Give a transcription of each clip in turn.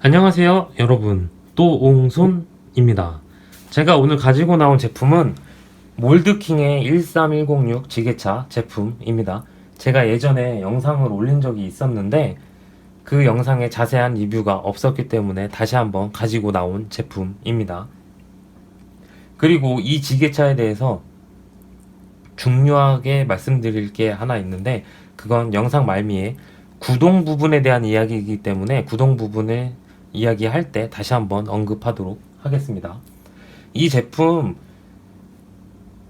안녕하세요 여러분, 또옹손입니다. 제가 오늘 가지고 나온 제품은 몰드킹의 13106 지게차 제품입니다. 제가 예전에 영상을 올린 적이 있었는데 그 영상에 자세한 리뷰가 없었기 때문에 다시 한번 가지고 나온 제품입니다. 그리고 이 지게차에 대해서 중요하게 말씀드릴 게 하나 있는데, 그건 영상 말미에 구동 부분에 대한 이야기이기 때문에 구동 부분을 이야기할 때 다시 한번 언급하도록 하겠습니다. 이 제품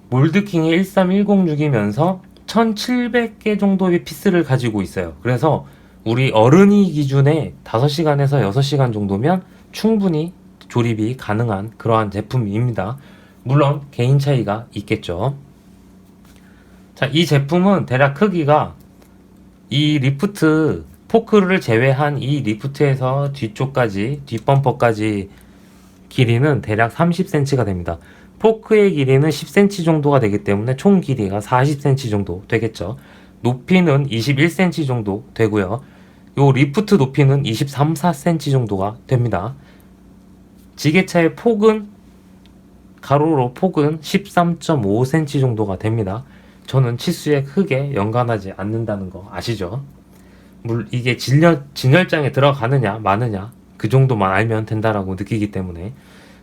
몰드킹이 13106이면서 1700개 정도의 피스를 가지고 있어요. 그래서 우리 어른이 기준에 5시간에서 6시간 정도면 충분히 조립이 가능한 그러한 제품입니다. 물론 개인 차이가 있겠죠. 자, 이 제품은 대략 크기가 이 리프트 포크를 제외한 이 리프트에서 뒤쪽까지, 뒷범퍼까지 길이는 대략 30cm가 됩니다. 포크의 길이는 10cm 정도가 되기 때문에 총 길이가 40cm 정도 되겠죠. 높이는 21cm 정도 되고요. 요 리프트 높이는 23, 4cm 정도가 됩니다. 지게차의 폭은, 가로로 폭은 13.5cm 정도가 됩니다. 저는 치수에 크게 연관하지 않는다는 거 아시죠? 이게 진열장에 들어가느냐 마느냐 그 정도만 알면 된다라고 느끼기 때문에.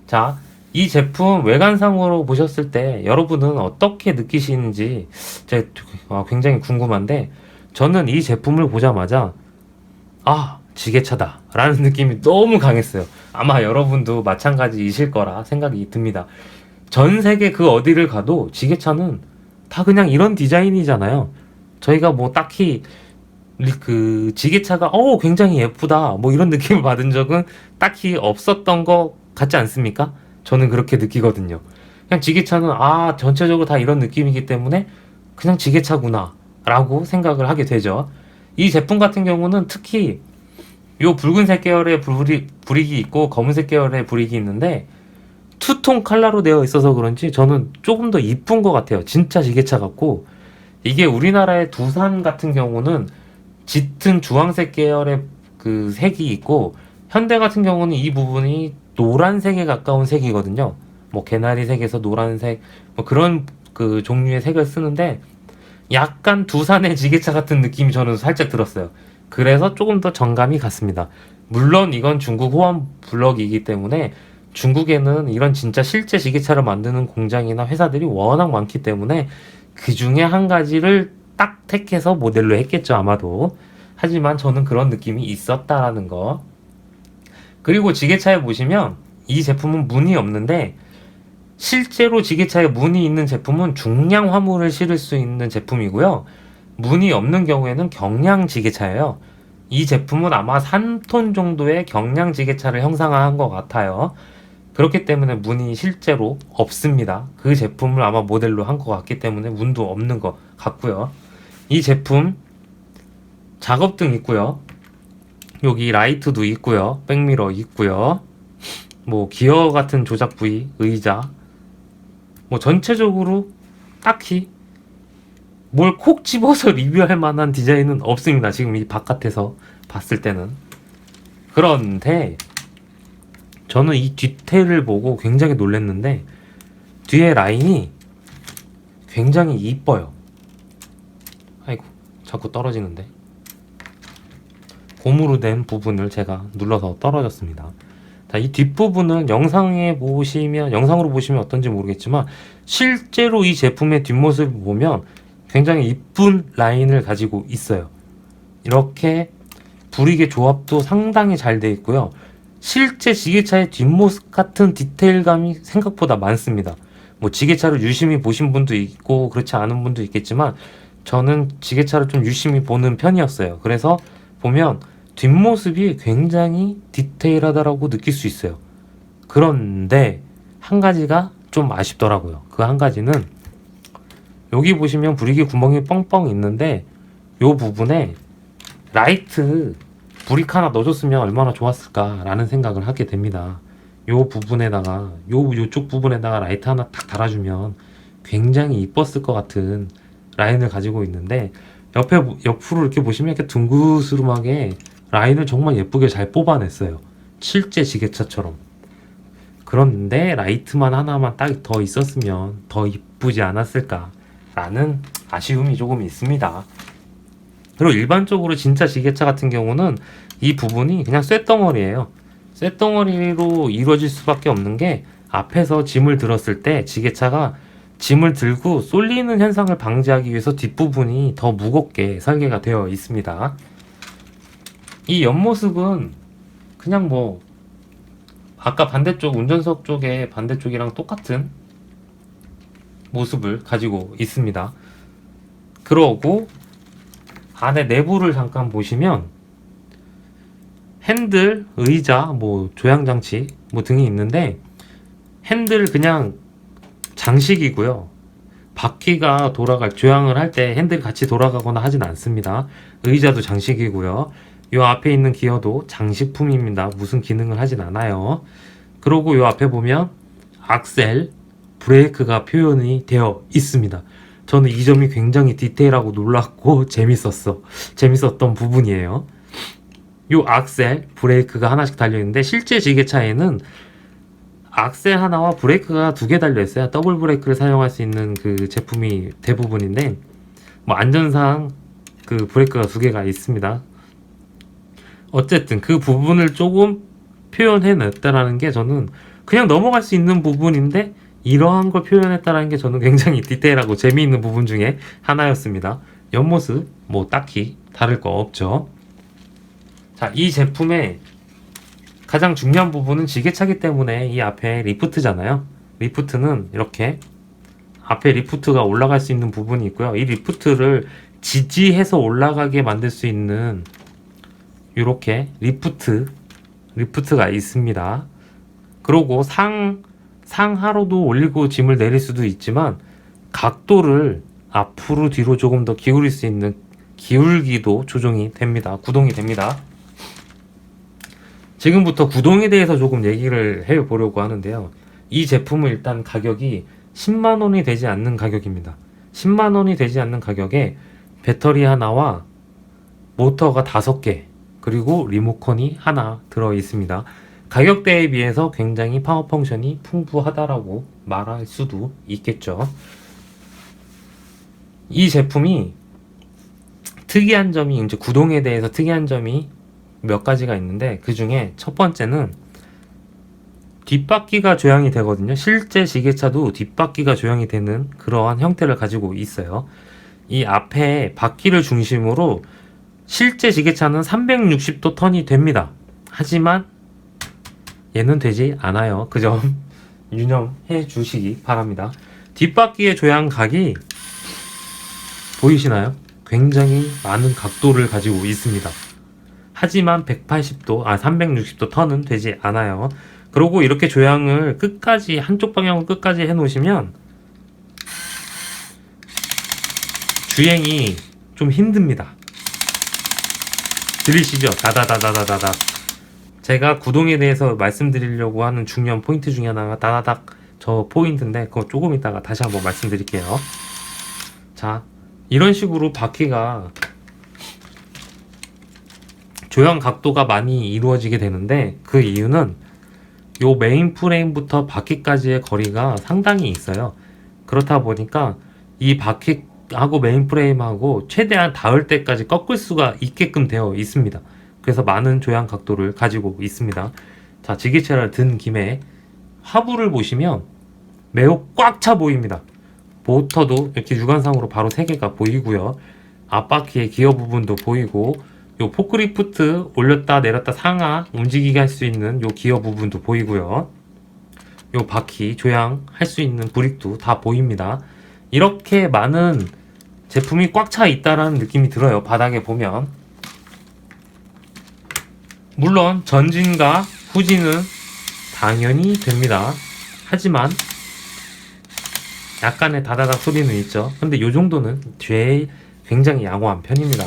자, 이 제품 외관상으로 보셨을 때 여러분은 어떻게 느끼시는지 제가 굉장히 궁금한데, 저는 이 제품을 보자마자 지게차다 라는 느낌이 너무 강했어요. 아마 여러분도 마찬가지이실 거라 생각이 듭니다. 전 세계 그 어디를 가도 지게차는 다 그냥 이런 디자인이잖아요. 저희가 뭐 딱히 그 지게차가 굉장히 예쁘다 뭐 이런 느낌을 받은 적은 딱히 없었던 것 같지 않습니까? 저는 그렇게 느끼거든요. 그냥 지게차는 전체적으로 다 이런 느낌이기 때문에 그냥 지게차구나 라고 생각을 하게 되죠. 이 제품 같은 경우는 특히 요 붉은색 계열의 브릭이 있고 검은색 계열의 브릭이 있는데 투톤 컬러로 되어 있어서 그런지 저는 조금 더 이쁜 것 같아요. 진짜 지게차 같고, 이게 우리나라의 두산 같은 경우는 짙은 주황색 계열의 그 색이 있고, 현대 같은 경우는 이 부분이 노란색에 가까운 색이거든요. 뭐 개나리색에서 노란색 뭐 그런 그 종류의 색을 쓰는데 약간 두산의 지게차 같은 느낌이 저는 살짝 들었어요. 그래서 조금 더 정감이 갔습니다. 물론 이건 중국 호환 블럭이기 때문에 중국에는 이런 진짜 실제 지게차를 만드는 공장이나 회사들이 워낙 많기 때문에 그 중에 한 가지를 딱 택해서 모델로 했겠죠, 아마도. 하지만 저는 그런 느낌이 있었다라는 거. 그리고 지게차에 보시면 이 제품은 문이 없는데, 실제로 지게차에 문이 있는 제품은 중량 화물을 실을 수 있는 제품이고요. 문이 없는 경우에는 경량 지게차예요. 이 제품은 아마 3톤 정도의 경량 지게차를 형상화한 것 같아요. 그렇기 때문에 문이 실제로 없습니다. 그 제품을 아마 모델로 한 것 같기 때문에 문도 없는 것 같고요. 이 제품 작업등 있고요. 여기 라이트도 있고요. 백미러 있고요. 뭐 기어 같은 조작 부위, 의자, 뭐 전체적으로 딱히 뭘 콕 집어서 리뷰할 만한 디자인은 없습니다. 지금 이 바깥에서 봤을 때는. 그런데 저는 이 디테일을 보고 굉장히 놀랐는데, 뒤에 라인이 굉장히 이뻐요. 아이고, 자꾸 떨어지는데. 고무로 된 부분을 제가 눌러서 떨어졌습니다. 자, 이 뒷부분은 영상으로 보시면 어떤지 모르겠지만, 실제로 이 제품의 뒷모습을 보면 굉장히 이쁜 라인을 가지고 있어요. 이렇게 브릭의 조합도 상당히 잘 되어 있고요. 실제 지게차의 뒷모습 같은 디테일감이 생각보다 많습니다. 뭐 지게차를 유심히 보신 분도 있고 그렇지 않은 분도 있겠지만, 저는 지게차를 좀 유심히 보는 편이었어요. 그래서 보면 뒷모습이 굉장히 디테일하다라고 느낄 수 있어요. 그런데 한 가지가 좀 아쉽더라고요. 그 한 가지는, 여기 보시면 브릭이 구멍이 뻥뻥 있는데 요 부분에 라이트 브릭 하나 넣어줬으면 얼마나 좋았을까 라는 생각을 하게 됩니다. 요 부분에다가 요쪽 부분에다가 라이트 하나 딱 달아주면 굉장히 이뻤을 것 같은 라인을 가지고 있는데, 옆으로 이렇게 보시면 이렇게 둥그스름하게 라인을 정말 예쁘게 잘 뽑아냈어요. 실제 지게차처럼. 그런데 라이트만 하나만 딱 더 있었으면 더 이쁘지 않았을까 라는 아쉬움이 조금 있습니다. 그리고 일반적으로 진짜 지게차 같은 경우는 이 부분이 그냥 쇳덩어리예요. 쇳덩어리로 이루어질 수밖에 없는 게 앞에서 짐을 들었을 때 지게차가 짐을 들고 쏠리는 현상을 방지하기 위해서 뒷부분이 더 무겁게 설계가 되어 있습니다. 이 옆모습은 그냥 뭐 아까 반대쪽 운전석 쪽에 반대쪽이랑 똑같은 모습을 가지고 있습니다. 그러고 안에 내부를 잠깐 보시면 핸들, 의자, 뭐 조향장치 뭐 등이 있는데 핸들 그냥 장식이고요. 바퀴가 조향을 할 때 핸들이 같이 돌아가거나 하진 않습니다. 의자도 장식이고요. 요 앞에 있는 기어도 장식품입니다. 무슨 기능을 하진 않아요. 그리고 요 앞에 보면 악셀, 브레이크가 표현이 되어 있습니다. 저는 이 점이 굉장히 디테일하고 놀랍고 재밌었던 부분이에요. 요 악셀, 브레이크가 하나씩 달려있는데 실제 지게차에는 악셀 하나와 브레이크가 2개 달려있어요. 더블 브레이크를 사용할 수 있는 그 제품이 대부분인데 뭐 안전상 그 브레이크가 2개가 있습니다. 어쨌든 그 부분을 조금 표현해냈다라는 게 저는 그냥 넘어갈 수 있는 부분인데 이러한 걸 표현했다라는 게 저는 굉장히 디테일하고 재미있는 부분 중에 하나였습니다. 옆모습 뭐 딱히 다를 거 없죠. 자, 이 제품의 가장 중요한 부분은 지게차기 때문에 이 앞에 리프트잖아요. 리프트는 이렇게 앞에 리프트가 올라갈 수 있는 부분이 있고요. 이 리프트를 지지해서 올라가게 만들 수 있는 이렇게 리프트가 있습니다. 그리고 상하로도 올리고 짐을 내릴 수도 있지만 각도를 앞으로 뒤로 조금 더 기울일 수 있는 기울기도 조정이 됩니다. 구동이 됩니다. 지금부터 구동에 대해서 조금 얘기를 해보려고 하는데요. 이 제품은 일단 가격이 10만원이 되지 않는 가격입니다. 10만원이 되지 않는 가격에 배터리 하나와 모터가 5개 그리고 리모컨이 하나 들어 있습니다. 가격대에 비해서 굉장히 파워 펑션이 풍부하다라고 말할 수도 있겠죠. 이 제품이 특이한 점이 이제 구동에 대해서 특이한 점이 몇 가지가 있는데 그 중에 첫 번째는 뒷바퀴가 조향이 되거든요. 실제 지게차도 뒷바퀴가 조향이 되는 그러한 형태를 가지고 있어요. 이 앞에 바퀴를 중심으로 실제 지게차는 360도 턴이 됩니다. 하지만 얘는 되지 않아요. 그 점 유념해 주시기 바랍니다. 뒷바퀴의 조향각이 보이시나요? 굉장히 많은 각도를 가지고 있습니다. 하지만 360도 턴은 되지 않아요. 그리고 이렇게 조향을 끝까지 한쪽 방향을 끝까지 해 놓으시면 주행이 좀 힘듭니다. 들리시죠? 다다다다다다다. 제가 구동에 대해서 말씀드리려고 하는 중요한 포인트 중에 하나가 다다닥 저 포인트인데 그거 조금 이따가 다시 한번 말씀드릴게요. 자, 이런 식으로 바퀴가 조향 각도가 많이 이루어지게 되는데 그 이유는 요 메인 프레임부터 바퀴까지의 거리가 상당히 있어요. 그렇다 보니까 이 바퀴하고 메인 프레임하고 최대한 닿을 때까지 꺾을 수가 있게끔 되어 있습니다. 그래서 많은 조향 각도를 가지고 있습니다. 자, 지게차를 든 김에 하부를 보시면 매우 꽉 차 보입니다. 모터도 이렇게 육안상으로 바로 3개가 보이고요. 앞바퀴의 기어 부분도 보이고 요 포크리프트 올렸다 내렸다 상하 움직이게 할 수 있는 요 기어 부분도 보이고요. 요 바퀴 조향할 수 있는 브릭도 다 보입니다. 이렇게 많은 제품이 꽉 차 있다라는 느낌이 들어요. 바닥에 보면. 물론 전진과 후진은 당연히 됩니다. 하지만 약간의 다다닥 소리는 있죠. 근데 요 정도는 굉장히 양호한 편입니다.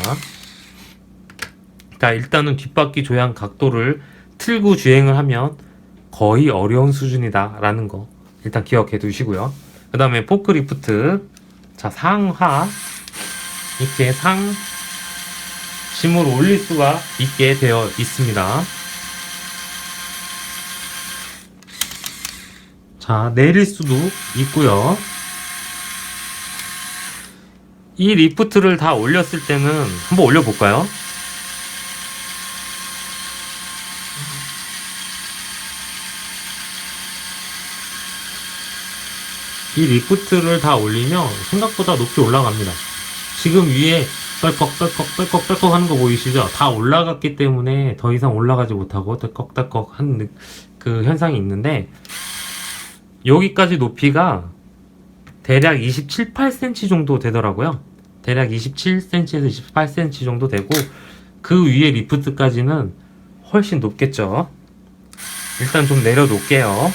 자, 일단은 뒷바퀴 조향 각도를 틀고 주행을 하면 거의 어려운 수준이다 라는 거 일단 기억해 두시고요. 그 다음에 포크리프트, 자, 상하 이렇게 심으로 올릴 수가 있게 되어 있습니다. 자, 내릴 수도 있고요. 이 리프트를 다 올렸을 때는 한번 올려볼까요? 이 리프트를 다 올리면 생각보다 높이 올라갑니다. 지금 위에 떨컥 하는 거 보이시죠? 다 올라갔기 때문에 더 이상 올라가지 못하고 떨컥 하는 그 현상이 있는데, 여기까지 높이가 대략 27, 8cm 정도 되더라고요. 대략 27cm에서 28cm 정도 되고, 그 위에 리프트까지는 훨씬 높겠죠. 일단 좀 내려놓을게요.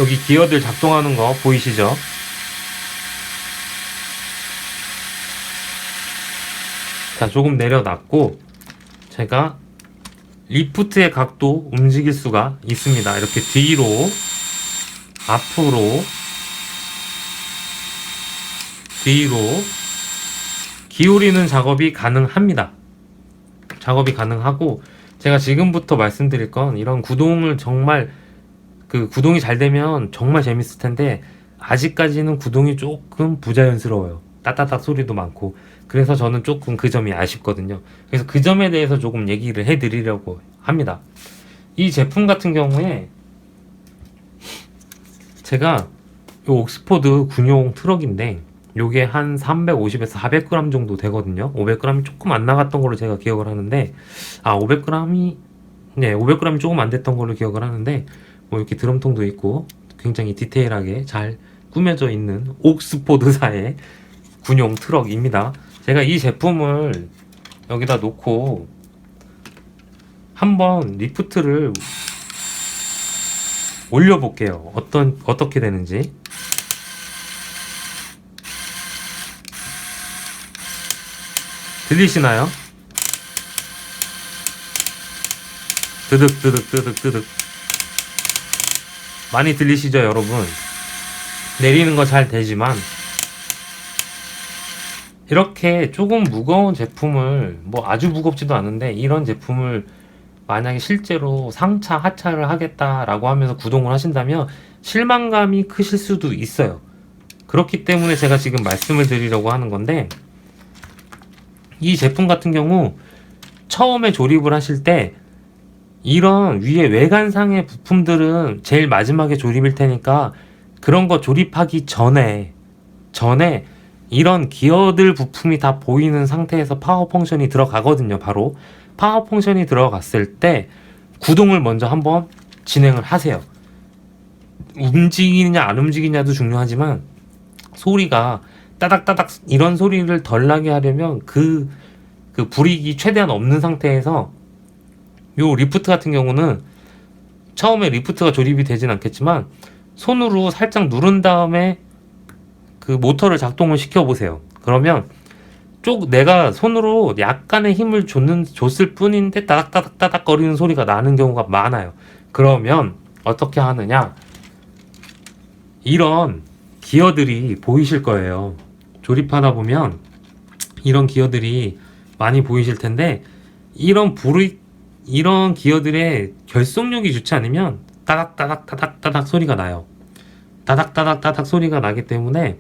여기 기어들 작동하는 거 보이시죠? 자, 조금 내려놨고, 제가 리프트의 각도 움직일 수가 있습니다. 이렇게 뒤로, 앞으로, 뒤로 기울이는 작업이 가능합니다. 작업이 가능하고, 제가 지금부터 말씀드릴 건 이런 구동을 정말, 그 구동이 잘 되면 정말 재밌을 텐데, 아직까지는 구동이 조금 부자연스러워요. 따따닥 소리도 많고. 그래서 저는 조금 그 점이 아쉽거든요. 그래서 그 점에 대해서 조금 얘기를 해드리려고 합니다. 이 제품 같은 경우에 제가 요 옥스포드 군용 트럭인데, 요게 한 350에서 400g 정도 되거든요. 500g이 조금 안 나갔던 걸로 제가 기억을 하는데, 500g이, 네, 500g이 조금 안 됐던 걸로 기억을 하는데, 뭐 이렇게 드럼통도 있고 굉장히 디테일하게 잘 꾸며져 있는 옥스포드사의 군용 트럭입니다. 제가 이 제품을 여기다 놓고 한번 리프트를 올려볼게요. 어떻게 되는지. 들리시나요? 뜨득. 많이 들리시죠, 여러분? 내리는 거 잘 되지만, 이렇게 조금 무거운 제품을, 뭐 아주 무겁지도 않은데, 이런 제품을 만약에 실제로 상차, 하차를 하겠다라고 하면서 구동을 하신다면 실망감이 크실 수도 있어요. 그렇기 때문에 제가 지금 말씀을 드리려고 하는 건데, 이 제품 같은 경우 처음에 조립을 하실 때 이런 위에 외관상의 부품들은 제일 마지막에 조립일 테니까, 그런 거 조립하기 전에 이런 기어들 부품이 다 보이는 상태에서 파워 펑션이 들어가거든요. 바로 파워 펑션이 들어갔을 때 구동을 먼저 한번 진행을 하세요. 움직이느냐 안 움직이냐도 중요하지만, 소리가 따닥따닥 이런 소리를 덜 나게 하려면 그 불이익이 최대한 없는 상태에서, 요 리프트 같은 경우는 처음에 리프트가 조립이 되진 않겠지만 손으로 살짝 누른 다음에 그 모터를 작동을 시켜 보세요. 그러면 내가 손으로 약간의 힘을 줬을 뿐인데 따닥따닥 거리는 소리가 나는 경우가 많아요. 그러면 어떻게 하느냐, 이런 기어들이 보이실 거예요. 조립하다 보면 이런 기어들이 많이 보이실 텐데, 이런 기어들의 결속력이 좋지 않으면 따닥따닥 소리가 나요. 따닥따닥 소리가 나기 때문에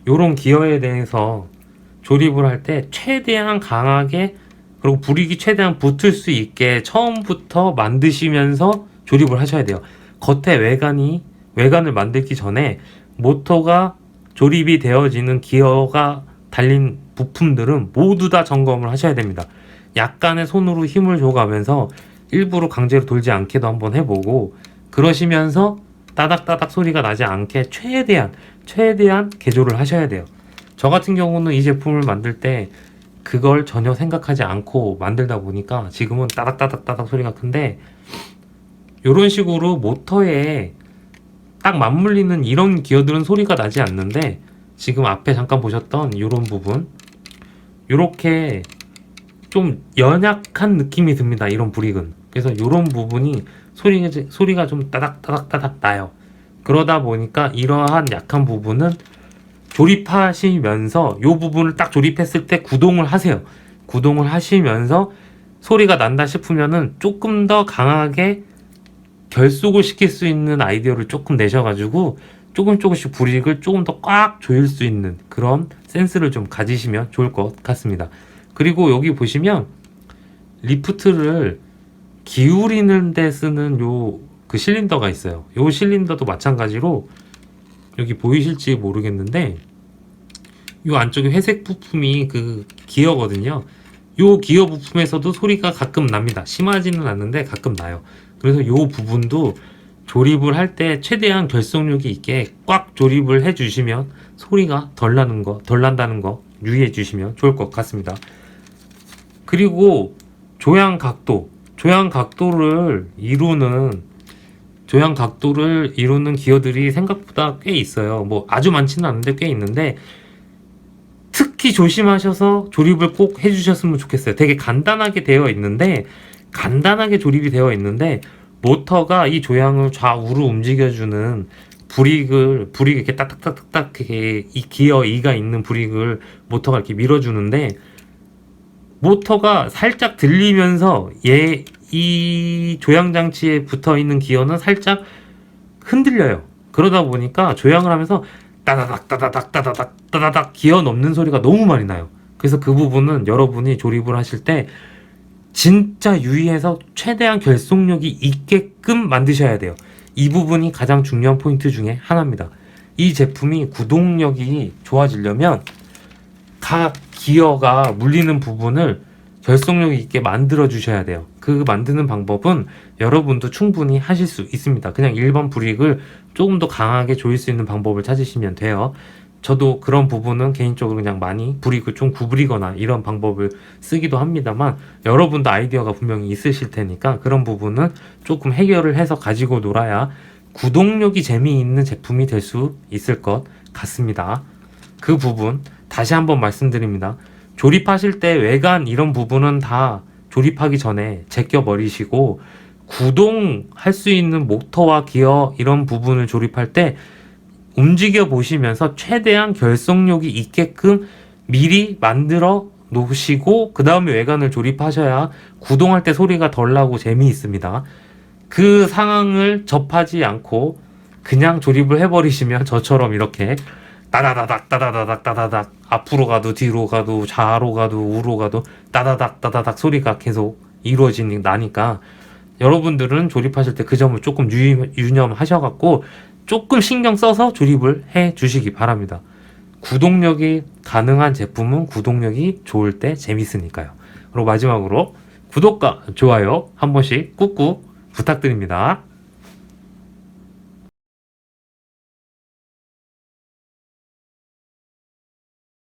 요런 기어에 대해서 조립을 할 때 최대한 강하게, 그리고 불이익이 최대한 붙을 수 있게 처음부터 만드시면서 조립을 하셔야 돼요. 겉에 외관을 만들기 전에 모터가 조립이 되어지는 기어가 달린 부품들은 모두 다 점검을 하셔야 됩니다. 약간의 손으로 힘을 줘가면서 일부러 강제로 돌지 않게도 한번 해보고, 그러시면서 따닥따닥 소리가 나지 않게 최대한 개조를 하셔야 돼요. 저 같은 경우는 이 제품을 만들 때 그걸 전혀 생각하지 않고 만들다 보니까 지금은 따닥따닥 소리가 큰데, 이런 식으로 모터에 딱 맞물리는 이런 기어들은 소리가 나지 않는데, 지금 앞에 잠깐 보셨던 이런 부분, 이렇게 좀 연약한 느낌이 듭니다. 이런 불이익은. 그래서 이런 부분이 소리가 좀 따닥따닥 나요. 그러다 보니까 이러한 약한 부분은 조립하시면서 이 부분을 딱 조립했을 때 구동을 하세요. 구동을 하시면서 소리가 난다 싶으면은 조금 더 강하게 결속을 시킬 수 있는 아이디어를 조금 내셔가지고 조금씩 불이익을 조금 더 꽉 조일 수 있는 그런 센스를 좀 가지시면 좋을 것 같습니다. 그리고 여기 보시면 리프트를 기울이는 데 쓰는 요 그 실린더가 있어요. 요 실린더도 마찬가지로 여기 보이실지 모르겠는데 요 안쪽에 회색 부품이 그 기어거든요. 요 기어 부품에서도 소리가 가끔 납니다. 심하지는 않는데 가끔 나요. 그래서 요 부분도 조립을 할 때 최대한 결속력이 있게 꽉 조립을 해 주시면 소리가 덜 난다는 거 유의해 주시면 좋을 것 같습니다. 그리고 조향 각도를 이루는 기어들이 생각보다 꽤 있어요. 뭐 아주 많지는 않은데 꽤 있는데 특히 조심하셔서 조립을 꼭 해주셨으면 좋겠어요. 되게 간단하게 조립이 되어 있는데 모터가 이 조향을 좌우로 움직여주는 브릭 이렇게 딱딱딱딱 이렇게 이 기어 2가 있는 브릭을 모터가 이렇게 밀어주는데 모터가 살짝 들리면서 이 조향 장치에 붙어 있는 기어는 살짝 흔들려요. 그러다 보니까 조향을 하면서 따다닥 기어 넘는 소리가 너무 많이 나요. 그래서 그 부분은 여러분이 조립을 하실 때 진짜 유의해서 최대한 결속력이 있게끔 만드셔야 돼요. 이 부분이 가장 중요한 포인트 중에 하나입니다. 이 제품이 구동력이 좋아지려면 각 기어가 물리는 부분을 결속력 있게 만들어 주셔야 돼요. 그 만드는 방법은 여러분도 충분히 하실 수 있습니다. 그냥 일반 브릭을 조금 더 강하게 조일 수 있는 방법을 찾으시면 돼요. 저도 그런 부분은 개인적으로 그냥 많이 브릭을 좀 구부리거나 이런 방법을 쓰기도 합니다만 여러분도 아이디어가 분명히 있으실 테니까 그런 부분은 조금 해결을 해서 가지고 놀아야 구동력이 재미있는 제품이 될 수 있을 것 같습니다. 그 부분 다시 한번 말씀드립니다. 조립하실 때 외관 이런 부분은 다 조립하기 전에 제껴 버리시고 구동할 수 있는 모터와 기어 이런 부분을 조립할 때 움직여 보시면서 최대한 결속력이 있게끔 미리 만들어 놓으시고 그 다음에 외관을 조립하셔야 구동할 때 소리가 덜 나고 재미있습니다. 그 상황을 접하지 않고 그냥 조립을 해버리시면 저처럼 이렇게 따다다닥 앞으로 가도 뒤로 가도 좌로 가도 우로 가도 따다닥 소리가 계속 나니까 여러분들은 조립하실 때 그 점을 조금 유념하셔갖고 조금 신경 써서 조립을 해 주시기 바랍니다. 구동력이 가능한 제품은 구동력이 좋을 때 재밌으니까요. 그리고 마지막으로 구독과 좋아요 한 번씩 꾹꾹 부탁드립니다.